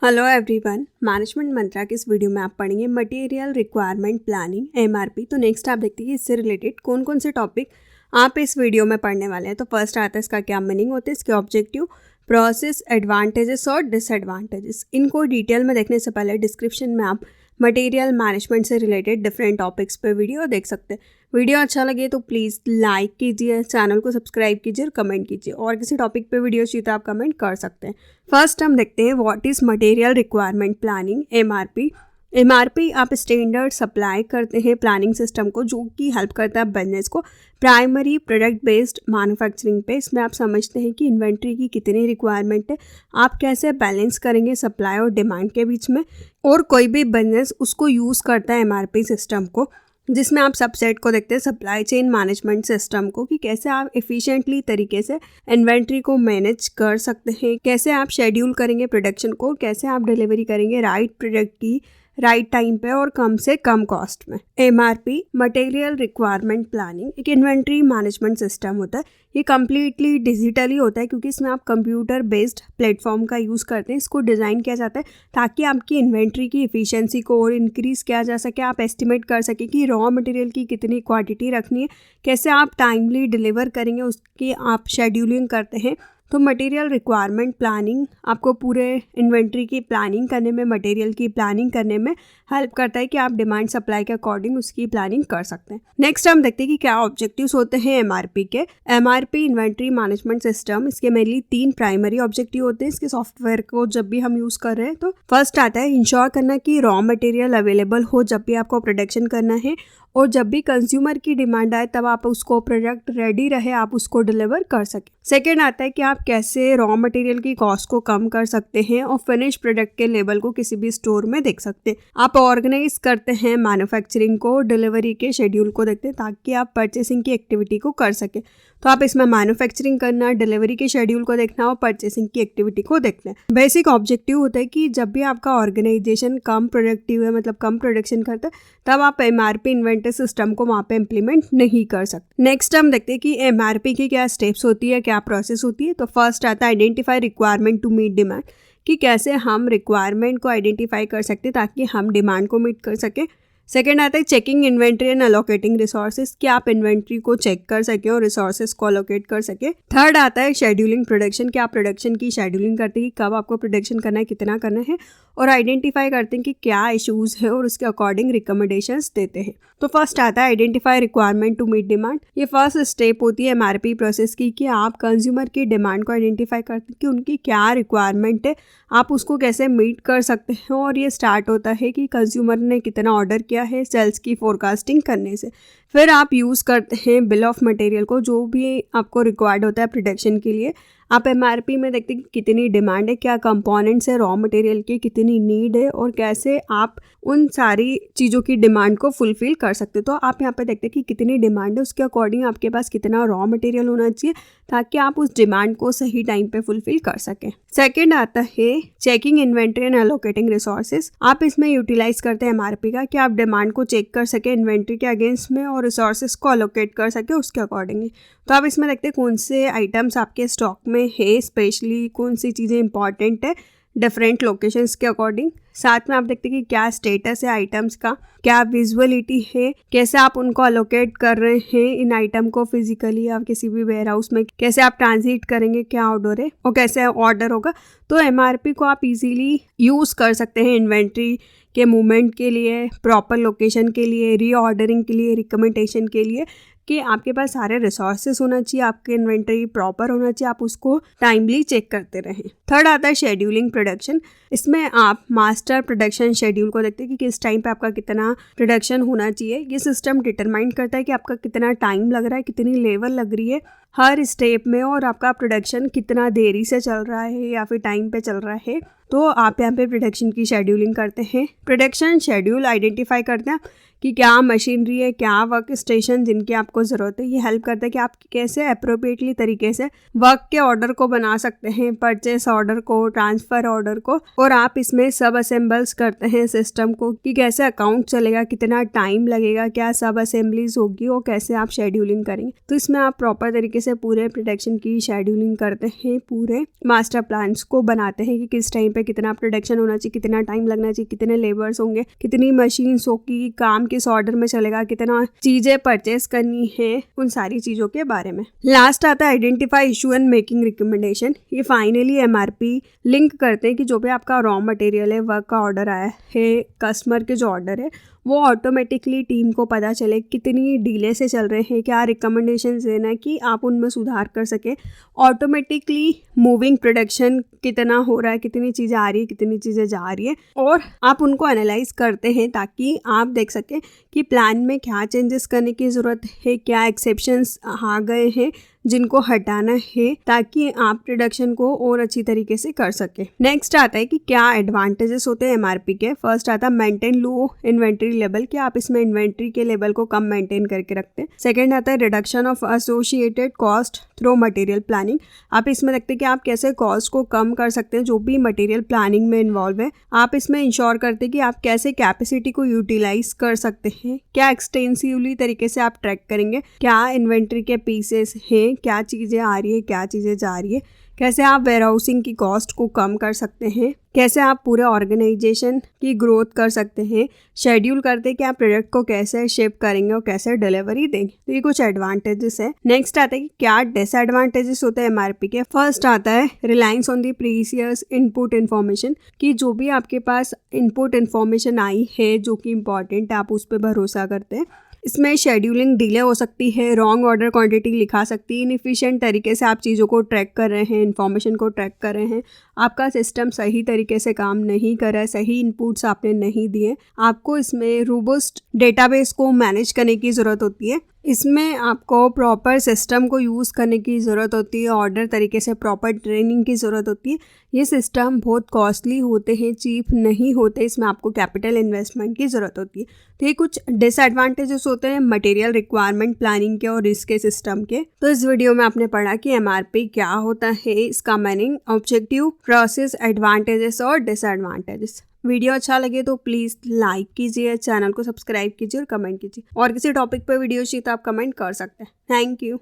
Hello everyone, management मंत्रा के इस video में आप पढ़ेंगे मटेरियल रिक्वायरमेंट प्लानिंग एमआरपी। तो नेक्स्ट आप देखते हैं इससे रिलेटेड कौन कौन से टॉपिक आप इस वीडियो में पढ़ने वाले हैं। तो फर्स्ट आता है इसका क्या मीनिंग होता है, इसके ऑब्जेक्टिव, प्रोसेस, एडवांटेजेस और डिसएडवांटेजेस। इनको डिटेल में देखने से पहले डिस्क्रिप्शन में आप मटेरियल मैनेजमेंट से रिलेटेड डिफरेंट टॉपिक्स पे वीडियो देख सकते हैं। वीडियो अच्छा लगे तो प्लीज़ लाइक कीजिए, चैनल को सब्सक्राइब कीजिए और कमेंट कीजिए। और किसी टॉपिक पे वीडियो चाहिए तो आप कमेंट कर सकते हैं। फर्स्ट हम देखते हैं what is material requirement planning MRP. MRP आप स्टैंडर्ड सप्लाई करते हैं प्लानिंग सिस्टम को, जो कि हेल्प करता है बिजनेस को प्राइमरी प्रोडक्ट बेस्ड मैन्युफैक्चरिंग पे। इसमें आप समझते हैं कि इन्वेंट्री की कितनी रिक्वायरमेंट है, आप कैसे बैलेंस करेंगे सप्लाई और डिमांड के बीच में। और कोई भी बिजनेस उसको यूज़ करता है एमआरपी सिस्टम को, जिसमें आप सबसेट को देखते हैं सप्लाई चेन मैनेजमेंट सिस्टम को, कि कैसे आप एफिशिएंटली तरीके से इन्वेंट्री को मैनेज कर सकते हैं, कैसे आप शेड्यूल करेंगे प्रोडक्शन को, कैसे आप डिलीवरी करेंगे राइट प्रोडक्ट की राइट टाइम पे और कम से कम कॉस्ट में। एमआरपी मटेरियल रिक्वायरमेंट प्लानिंग एक इन्वेंट्री मैनेजमेंट सिस्टम होता है। ये कम्प्लीटली डिजिटली होता है, क्योंकि इसमें आप कंप्यूटर बेस्ड प्लेटफॉर्म का यूज़ करते हैं। इसको डिज़ाइन किया जाता है ताकि आपकी इन्वेंट्री की एफिशिएंसी को और इंक्रीज़ किया जा सके। आप एस्टिमेट कर सके कि रॉ मटेरियल की कितनी क्वांटिटी रखनी है, कैसे आप टाइमली डिलीवर करेंगे, उसकी आप शेड्यूलिंग करते हैं। तो मटेरियल रिक्वायरमेंट प्लानिंग आपको पूरे इन्वेंट्री की प्लानिंग करने में, मटेरियल की प्लानिंग करने में हेल्प करता है कि आप डिमांड सप्लाई के अकॉर्डिंग उसकी प्लानिंग कर सकते हैं। नेक्स्ट हम देखते हैं कि क्या ऑब्जेक्टिव्स होते हैं एमआरपी के। एमआरपी इन्वेंट्री मैनेजमेंट सिस्टम, इसके मेनली 3 प्राइमरी ऑब्जेक्टिव होते हैं इसके सॉफ्टवेयर को जब भी हम यूज़ कर रहे हैं। तो फर्स्ट आता है इंश्योर करना कि रॉ मटेरियल अवेलेबल हो जब भी आपको प्रोडक्शन करना है, और जब भी कंज्यूमर की डिमांड आए तब आप उसको प्रोडक्ट रेडी रहे, आप उसको डिलीवर कर सकें। सेकेंड आता है कि आप कैसे रॉ मटेरियल की कॉस्ट को कम कर सकते हैं और फिनिश प्रोडक्ट के लेबल को किसी भी स्टोर में देख सकते हैं। आप ऑर्गेनाइज करते हैं मैन्युफैक्चरिंग को, डिलीवरी के शेड्यूल को देखते हैं ताकि आप परचेसिंग की एक्टिविटी को कर सकें। तो आप इसमें मैन्युफैक्चरिंग करना, डिलीवरी के शेड्यूल को देखना और परचेसिंग की एक्टिविटी को देखना है। बेसिक ऑब्जेक्टिव होता है कि जब भी आपका ऑर्गेनाइजेशन कम प्रोडक्टिव है, मतलब कम प्रोडक्शन करता है, तब आप एमआरपी इन्वेंट्री सिस्टम को वहाँ पे इम्प्लीमेंट नहीं कर सकते। नेक्स्ट हम देखते हैं कि एमआरपी की क्या स्टेप्स होती है, क्या प्रोसेस होती है। तो फर्स्ट आता है identify requirement to meet demand, कि कैसे हम रिक्वायरमेंट को आइडेंटिफाई कर सकते हैं ताकि हम डिमांड को मीट कर सकें। सेकेंड आता है checking inventory and allocating resources, कि आप इन्वेंट्री को चेक कर सकें और रिसोर्सेज को अलोकेट कर सकें। थर्ड आता है शेड्यूलिंग प्रोडक्शन, कि आप प्रोडक्शन की शेड्यूलिंग करते हैं कि कब आपको प्रोडक्शन करना है, कितना करना है, और आइडेंटिफाई करते हैं कि क्या इश्यूज है और उसके अकॉर्डिंग रिकमेंडेशंस देते हैं। तो फर्स्ट आता है identify requirement to meet demand. ये फर्स्ट स्टेप होती है एमआरपी प्रोसेस की, कि आप कंज्यूमर की डिमांड को आइडेंटिफाई करते हैं कि उनकी क्या रिक्वायरमेंट है, आप उसको कैसे मीट कर सकते हैं। और ये स्टार्ट होता है कि कंज्यूमर ने कितना ऑर्डर किया है सेल्स की फोरकास्टिंग करने से। फिर आप यूज़ करते हैं बिल ऑफ मटेरियल को, जो भी आपको रिक्वायर्ड होता है प्रोडक्शन के लिए। आप एमआरपी में देखते हैं कि कितनी डिमांड है, क्या कंपोनेंट्स है रॉ मटेरियल की, कितनी नीड है, और कैसे आप उन सारी चीज़ों की डिमांड को फुलफिल कर सकते हो। तो आप यहाँ पे देखते हैं कि कितनी डिमांड है, उसके अकॉर्डिंग आपके पास कितना रॉ मटेरियल होना चाहिए ताकि आप उस डिमांड को सही टाइम पे फुलफिल कर सकें। सेकेंड आता है checking inventory and allocating resources. आप इसमें यूटिलाइज करते हैं एमआरपी का, कि आप डिमांड को चेक कर सके इन्वेंट्री के अगेंस्ट में और रिसोर्सेज को अलोकेट कर सके उसके अकॉर्डिंगली। तो आप इसमें देखते हैं कौन से आइटम्स आपके स्टॉक में है, स्पेशली कौन सी चीज़ें इंपॉर्टेंट है डिफरेंट लोकेशंस के अकॉर्डिंग। साथ में आप देखते हैं कि क्या स्टेटस है आइटम्स का, क्या विजुअलिटी है, कैसे आप उनको अलोकेट कर रहे हैं इन आइटम को फिजिकली या किसी भी वेयर हाउस में, कैसे आप ट्रांजिट करेंगे, क्या ऑर्डर है और कैसे ऑर्डर होगा। तो एमआरपी को आप इजीली यूज़ कर सकते हैं इन्वेंट्री के मूवमेंट के लिए, प्रॉपर लोकेशन के लिए, रीऑर्डरिंग के लिए, रिकमेंडेशन के लिए, कि आपके पास सारे रिसोर्सेज होना चाहिए, आपके इन्वेंट्री प्रॉपर होना चाहिए, आप उसको टाइमली चेक करते रहें। थर्ड आता है शेड्यूलिंग प्रोडक्शन। इसमें आप मास्टर प्रोडक्शन शेड्यूल को देखते हैं कि किस टाइम पे आपका कितना प्रोडक्शन होना चाहिए। ये सिस्टम डिटरमाइन करता है कि आपका कितना टाइम लग रहा है, कितनी लेबर लग रही है हर स्टेप में, और आपका प्रोडक्शन कितना देरी से चल रहा है या फिर टाइम पे चल रहा है। तो आप यहाँ पे प्रोडक्शन की शेड्यूलिंग करते हैं। प्रोडक्शन शेड्यूल आइडेंटिफाई करते हैं कि क्या मशीनरी है, क्या वर्क स्टेशन जिनकी आपको ज़रूरत है। ये हेल्प करता है कि आप कैसे अप्रोप्रिएटली तरीके से वर्क के ऑर्डर को बना सकते हैं, परचेस ऑर्डर को, ट्रांसफ़र ऑर्डर को, और आप इसमें सब असेंबल्स करते हैं सिस्टम को कि कैसे अकाउंट चलेगा, कितना टाइम लगेगा, क्या सब असेंबलीज होगी और कैसे आप शेड्यूलिंग करेंगे। तो इसमें आप प्रॉपर तरीके से पूरे प्रोडक्शन की शेड्यूलिंग करते हैं, पूरे मास्टर प्लान्स को बनाते हैं कि किस टाइम पे कितना प्रोडक्शन होना चाहिए, कितना टाइम लगना चाहिए, कितने लेबर्स होंगे, कितनी मशीन्स होगी, काम किस ऑर्डर में चलेगा, कितना चीज़ें परचेस करनी है, उन सारी चीज़ों के बारे में। लास्ट आता है identify issue and making recommendation. ये फाइनली MRP लिंक करते हैं कि जो भी आपका रॉ मटेरियल है, वर्क का ऑर्डर आया है, कस्टमर के जो ऑर्डर है वो ऑटोमेटिकली टीम को पता चले कितनी डीले से चल रहे हैं, क्या रिकमेंडेशन देना है कि आप उनमें सुधार कर सकें। ऑटोमेटिकली मूविंग प्रोडक्शन कितना हो रहा है, कितनी चीज़ें आ रही है, कितनी चीज़ें जा रही है, और आप उनको एनालाइज करते हैं ताकि आप देख सकें कि प्लान में क्या चेंजेस करने की ज़रूरत है, क्या एक्सेप्शंस आ गए हैं जिनको हटाना है, ताकि आप प्रोडक्शन को और अच्छी तरीके से कर सके। नेक्स्ट आता है कि क्या एडवांटेजेस होते हैं MRP के। फर्स्ट आता है मेंटेन लो इन्वेंट्री लेवल, कि आप इसमें इन्वेंट्री के लेवल को कम मेंटेन करके रखते हैं। सेकंड आता है reduction of associated cost through material planning, आप इसमें देखते हैं कि आप कैसे कॉस्ट को कम कर सकते हैं जो भी मटेरियल प्लानिंग में इन्वॉल्व है। आप इसमें इंश्योर करते हैं कि आप कैसे कैपेसिटी को यूटिलाइज कर सकते हैं, क्या एक्सटेंसिवली तरीके से आप ट्रैक करेंगे, क्या इन्वेंट्री के पीसेस हैं, क्या चीज़ें आ रही है, क्या चीज़ें जा रही है, कैसे आप वेयरहाउसिंग की कॉस्ट को कम कर सकते हैं, कैसे आप पूरे ऑर्गेनाइजेशन की ग्रोथ कर सकते हैं, शेड्यूल करते हैं कि आप प्रोडक्ट को कैसे शिप करेंगे और कैसे डिलीवरी देंगे। तो ये कुछ एडवांटेजेस है। नेक्स्ट आता है कि क्या डिसएडवांटेजेस होते हैं MRP के। फर्स्ट आता है reliance on the precious input information, कि जो भी आपके पास इनपुट इन्फॉर्मेशन आई है जो कि इम्पॉर्टेंट है, आप उस पर भरोसा करते हैं। इसमें शेड्यूलिंग डिले हो सकती है, रॉन्ग ऑर्डर क्वांटिटी लिखा सकती है, इनएफिशिएंट तरीके से आप चीज़ों को ट्रैक कर रहे हैं, इन्फॉर्मेशन को ट्रैक कर रहे हैं, आपका सिस्टम सही तरीके से काम नहीं कर रहा है, सही इनपुट्स आपने नहीं दिए। आपको इसमें रोबस्ट डेटाबेस को मैनेज करने की ज़रूरत होती है। इसमें आपको प्रॉपर सिस्टम को यूज़ करने की ज़रूरत होती है, ऑर्डर तरीके से प्रॉपर ट्रेनिंग की ज़रूरत होती है। ये सिस्टम बहुत कॉस्टली होते हैं, चीप नहीं होते, इसमें आपको कैपिटल इन्वेस्टमेंट की ज़रूरत होती है। तो ये कुछ डिसएडवांटेजेस होते हैं मटेरियल रिक्वायरमेंट प्लानिंग के और इसके सिस्टम के। तो इस वीडियो में आपने पढ़ा कि MRP क्या होता है, इसका मीनिंग, ऑब्जेक्टिव, प्रोसेस, एडवांटेजेस और डिसएडवांटेजेस। वीडियो अच्छा लगे तो प्लीज़ लाइक कीजिए, चैनल को सब्सक्राइब कीजिए और कमेंट कीजिए। और किसी टॉपिक पर वीडियो चाहिए तो आप कमेंट कर सकते हैं। Thank you.